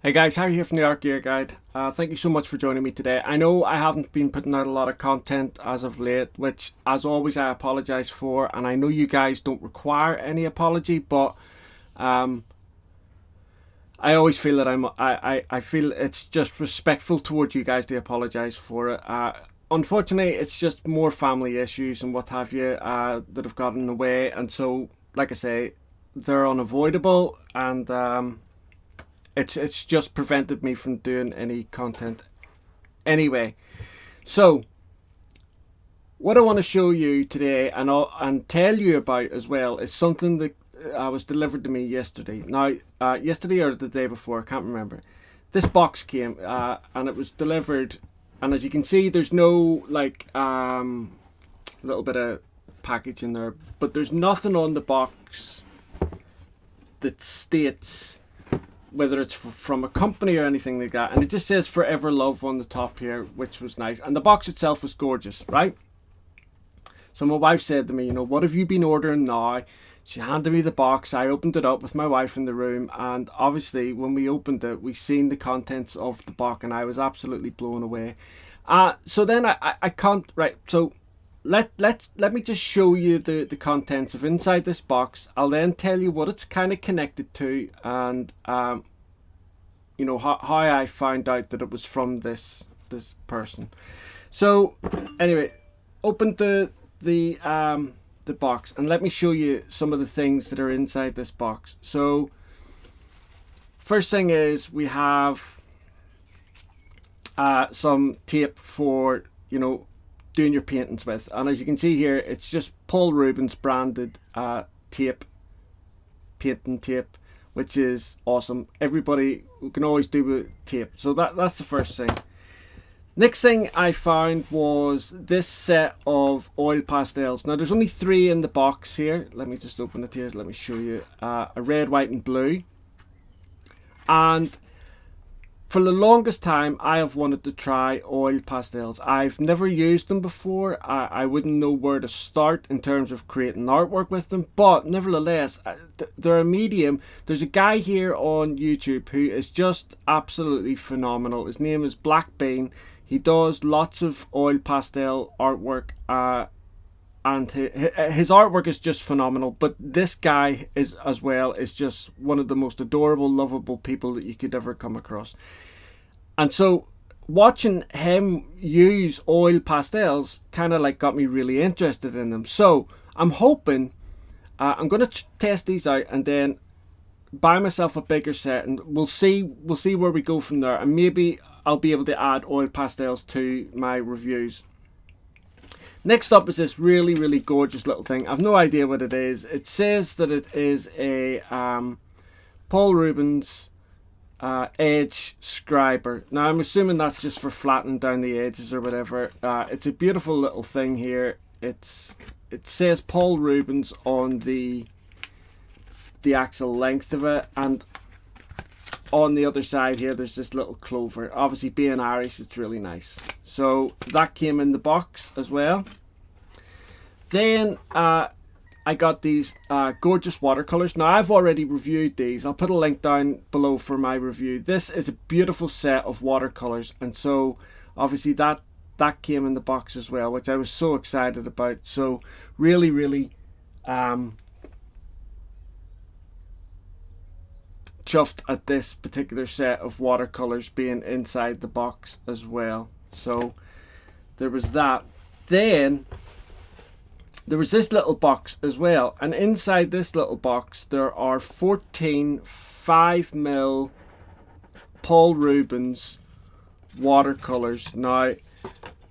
Hey guys, Harry here from the Art Gear Guide. Thank you so much for joining me today. I know I haven't been putting out a lot of content as of late, which as always I apologise for, and I know you guys don't require any apology, but um, I always feel that I feel it's just respectful towards you guys to apologise for it. Unfortunately, it's just more family issues and what have you that have gotten in the way, and so like I say, they're unavoidable, and it's just prevented me from doing any content anyway. So what I want to show you today and tell you about as well is something that was delivered to me yesterday. Now, yesterday or the day before, I can't remember. This box came and it was delivered, and as you can see, there's no like little bit of package in there, but there's nothing on the box that states whether it's from a company or anything like that, and it just says Forever Love on the top here, which was nice, and the box itself was gorgeous, right? So my wife said to me, you know, what have you been ordering now? She handed me the box. I opened it up with my wife in the room, and obviously when we opened it, we seen the contents of the box, and I was absolutely blown away. So then I can't, right, so let me just show you the contents of inside this box. I'll then tell you what it's kind of connected to, and you know how I found out that it was from this person. So anyway, open the box and let me show you some of the things that are inside this box. So first thing is we have some tape for, you know, doing your paintings with, and as you can see here, it's just Paul Rubens branded tape, painting tape, which is awesome. Everybody can always do with tape, so that's the first thing. Next thing I found was this set of oil pastels. Now there's only 3 in the box here. Let me just open it here, let me show you. A red, white and blue, and for the longest time, I have wanted to try oil pastels. I've never used them before. I wouldn't know where to start in terms of creating artwork with them. But nevertheless, they're a medium. There's a guy here on YouTube who is just absolutely phenomenal. His name is Black Bean. He does lots of oil pastel artwork. And his artwork is just phenomenal. But this guy is as well is just one of the most adorable, lovable people that you could ever come across. And so watching him use oil pastels kind of like got me really interested in them. So I'm hoping I'm going to test these out and then buy myself a bigger set, and we'll see where we go from there, and maybe I'll be able to add oil pastels to my reviews. Next up is this really, really gorgeous little thing. I've no idea what it is. It says that it is a Paul Rubens edge scriber. Now I'm assuming that's just for flattening down the edges or whatever. It's a beautiful little thing here. It says Paul Rubens on the actual length of it, and on the other side here there's this little clover. Obviously being Irish, it's really nice. So that came in the box as well. Then I got these gorgeous watercolors. Now I've already reviewed these. I'll put a link down below for my review. This is a beautiful set of watercolors, and so obviously that came in the box as well, which I was so excited about. So really, really chuffed at this particular set of watercolors being inside the box as well. So there was that. Then there was this little box as well, and inside this little box there are 14 5mm Paul Rubens watercolors. Now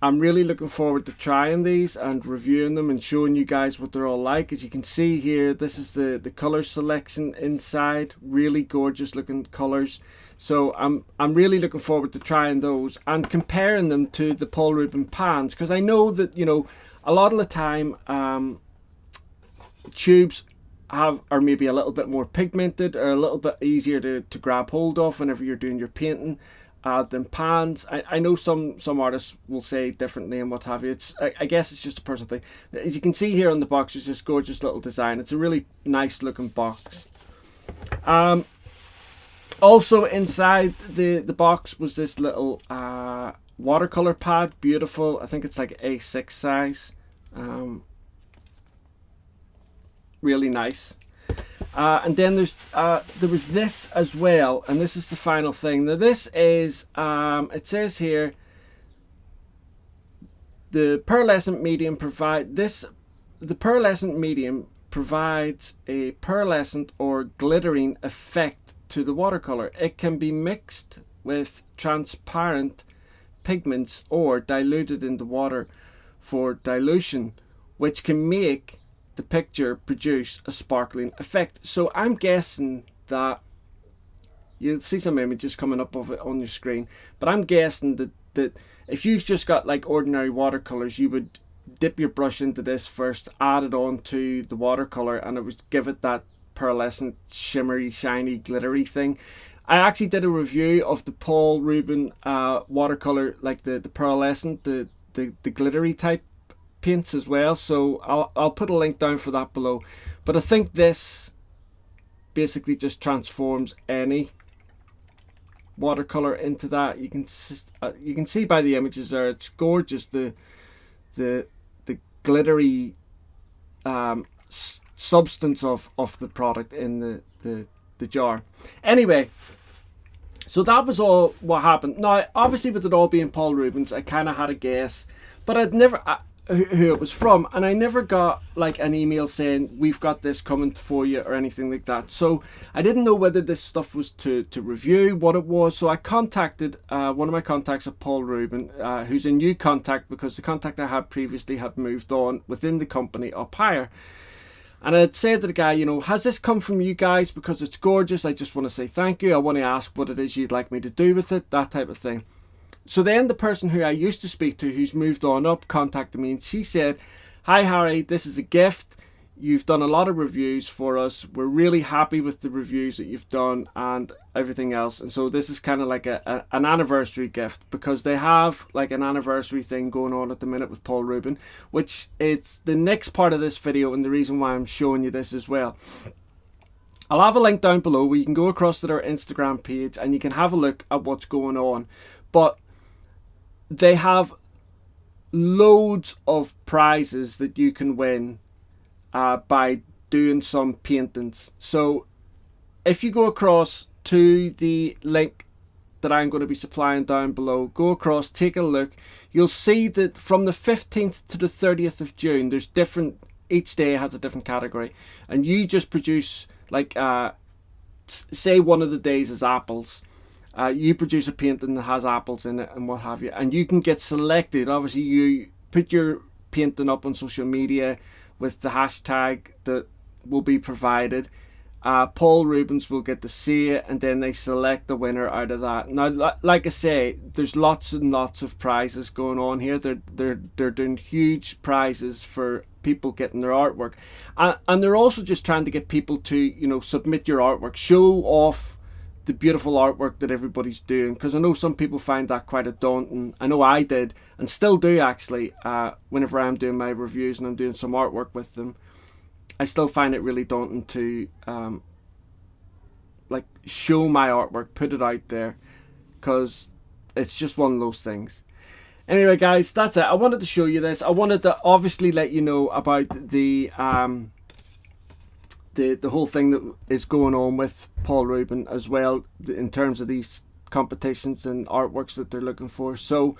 I'm really looking forward to trying these and reviewing them and showing you guys what they're all like. As you can see here, this is the color selection inside. Really gorgeous looking colors. So I'm really looking forward to trying those and comparing them to the Paul Rubens pans, because I know that, you know, a lot of the time tubes are maybe a little bit more pigmented or a little bit easier to grab hold of whenever you're doing your painting than pans. I know some artists will say differently and what have you. I guess it's just a personal thing. As you can see here on the box, there's this gorgeous little design. It's a really nice looking box. Also inside the box was this little watercolor pad, beautiful. I think it's like A6 size. Really nice. And then there was this as well, and this is the final thing. Now this is, it says here, the pearlescent medium provides a pearlescent or glittering effect to the watercolor. It can be mixed with transparent pigments or diluted in the water for dilution, which can make the picture produce a sparkling effect. So I'm guessing that you'll see some images coming up of it on your screen, but I'm guessing that if you've just got like ordinary watercolors, you would dip your brush into this first, add it on to the watercolor, and it would give it that pearlescent, shimmery, shiny, glittery thing. I actually did a review of the Paul Ruben watercolor, like the pearlescent, the glittery type paints as well, so I'll put a link down for that below. But I think this basically just transforms any watercolor into that. You can see by the images there, it's gorgeous, the glittery substance of the product in the jar. Anyway, so that was all what happened. Now obviously with it all being Paul Rubens, I kind of had a guess, but I'd never who it was from, and I never got like an email saying we've got this coming for you or anything like that. So I didn't know whether this stuff was to review, what it was. So I contacted one of my contacts at Paul Ruben, who's a new contact because the contact I had previously had moved on within the company up higher. And I'd said to the guy, you know, has this come from you guys? Because it's gorgeous. I just want to say thank you. I want to ask what it is you'd like me to do with it, that type of thing. So then the person who I used to speak to, who's moved on up, contacted me, and she said, hi Harry, this is a gift. You've done a lot of reviews for us. We're really happy with the reviews that you've done and everything else. And so this is kind of like an anniversary gift, because they have like an anniversary thing going on at the minute with Paul Ruben, which is the next part of this video and the reason why I'm showing you this as well. I'll have a link down below where you can go across to their Instagram page and you can have a look at what's going on. But they have loads of prizes that you can win by doing some paintings. So if you go across to the link that I'm going to be supplying down below, go across, take a look, you'll see that from the 15th to the 30th of June, there's different, each day has a different category, and you just produce like say one of the days is apples. You produce a painting that has apples in it and what have you, and you can get selected. Obviously you put your painting up on social media with the hashtag that will be provided. Paul Rubens will get to see it, and then they select the winner out of that. Now, like I say, there's lots and lots of prizes going on here. They're doing huge prizes for people getting their artwork, and they're also just trying to get people to, you know, submit your artwork, show off the beautiful artwork that everybody's doing, because I know some people find that quite a daunting. I know I did and still do actually. Whenever I'm doing my reviews and I'm doing some artwork with them, I still find it really daunting to like show my artwork, put it out there, because it's just one of those things. Anyway guys, that's it. I wanted to show you this. I wanted to obviously let you know about the whole thing that is going on with Paul Ruben as well, in terms of these competitions and artworks that they're looking for. So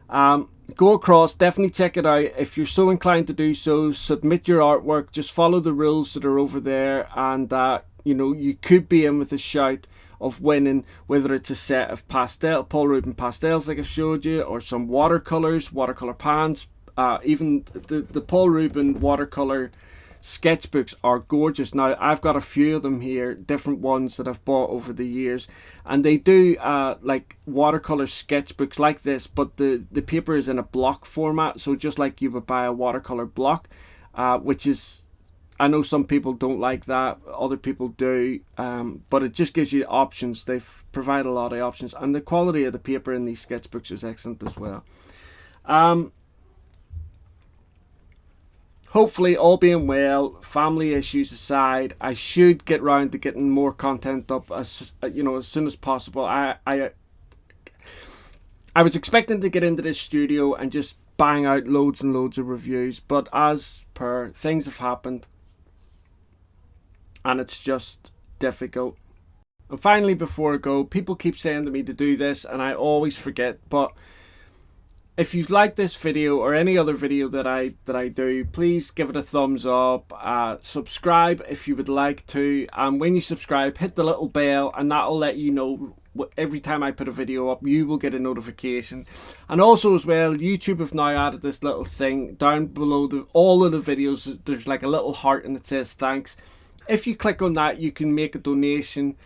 go across, definitely check it out. If you're so inclined to do so, submit your artwork, just follow the rules that are over there, and you know, you could be in with a shout of winning, whether it's a set of Paul Ruben pastels like I've showed you, or some watercolors, watercolor pans, even the Paul Ruben watercolor sketchbooks are gorgeous. Now I've got a few of them here, different ones that I've bought over the years, and they do like watercolor sketchbooks like this, but the paper is in a block format, so just like you would buy a watercolor block, which is, I know some people don't like that, other people do, but it just gives you options. They provide a lot of options, and the quality of the paper in these sketchbooks is excellent as well. hopefully, all being well, family issues aside, I should get round to getting more content up as soon as possible. I was expecting to get into this studio and just bang out loads and loads of reviews, but as per, things have happened and it's just difficult. And finally, before I go, people keep saying to me to do this and I always forget, but if you've liked this video or any other video that I do, please give it a thumbs up, subscribe if you would like to, and when you subscribe, hit the little bell and that'll let you know every time I put a video up. You will get a notification. And also as well, YouTube have now added this little thing down below all of the videos. There's like a little heart and it says thanks. If you click on that, you can make a donation,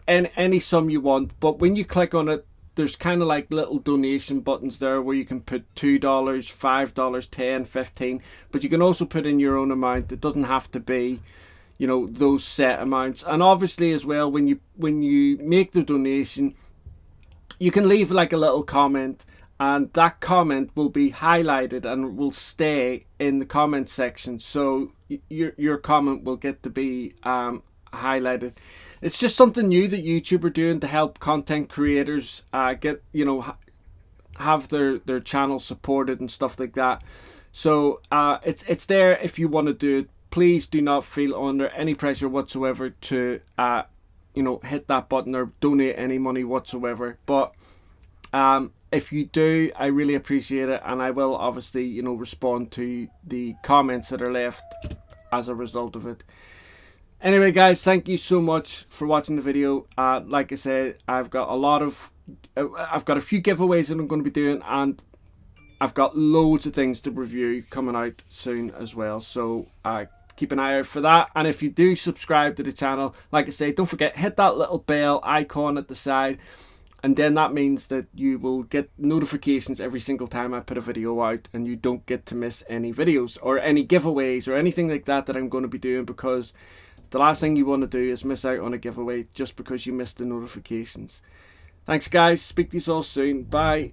any sum you want, but when you click on it, there's kind of like little donation buttons there where you can put $2, $5, $10, $15, but you can also put in your own amount. It doesn't have to be, those set amounts. And obviously as well, when you make the donation, you can leave like a little comment, and that comment will be highlighted and will stay in the comment section, so your comment will get to be highlighted. It's just something new that YouTube are doing to help content creators get have their channel supported and stuff like that. So it's there if you want to do it. Please do not feel under any pressure whatsoever to hit that button or donate any money whatsoever. But if you do, I really appreciate it, and I will obviously respond to the comments that are left as a result of it. Anyway guys, thank you so much for watching the video. Like I said, I've got a few giveaways that I'm going to be doing, and I've got loads of things to review coming out soon as well, so keep an eye out for that. And if you do subscribe to the channel, like I say, don't forget, hit that little bell icon at the side, and then that means that you will get notifications every single time I put a video out, and you don't get to miss any videos or any giveaways or anything like that I'm going to be doing, because the last thing you want to do is miss out on a giveaway just because you missed the notifications. Thanks guys, speak to you all soon, bye.